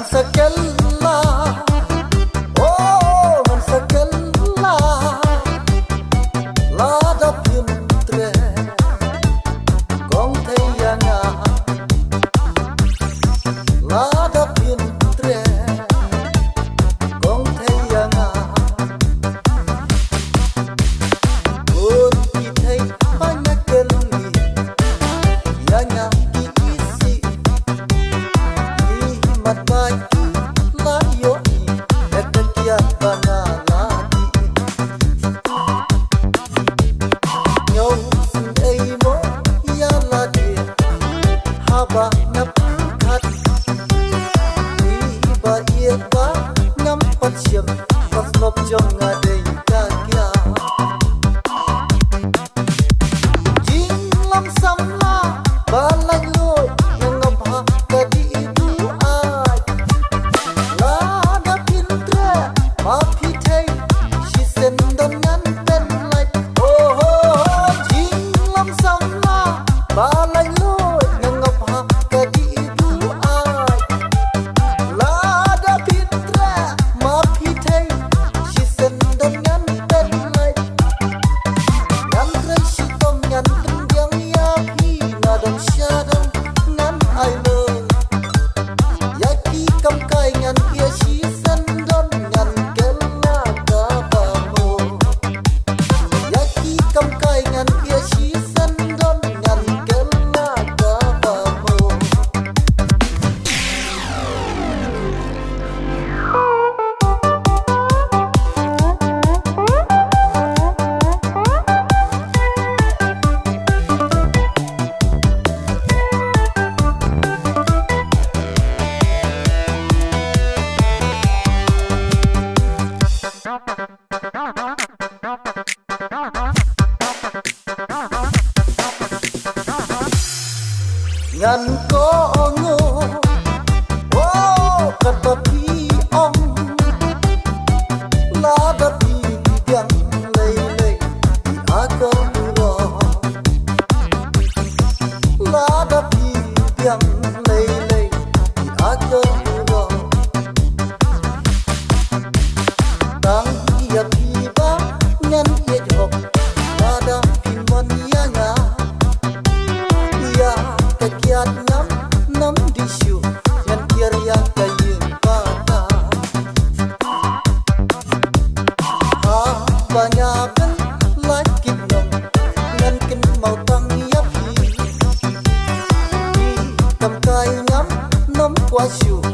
sakella oh nan sakella la da pintre kong thei yanga la da pintre kong thei yanga un ki thei anya kelli yanga Matbai la yo i etekia banana yo ei mo ya la di haba nap khat ni ba ye ba nam pat siam pas nop jong nga dei ka kya jing lam sam la ba la yo ngam ha ka di ngàn có ngô oh kata pi ong la da pi yang lei lei aku ro la da pi yang lei lei aku ro tang ya pi ba ngan ye jok la da pi mon yanga kiat nam di siu ngan kiar ya kayin bata ha banyakan lakit nom ngan kin mau tang ya pi kam kai nam kwa siu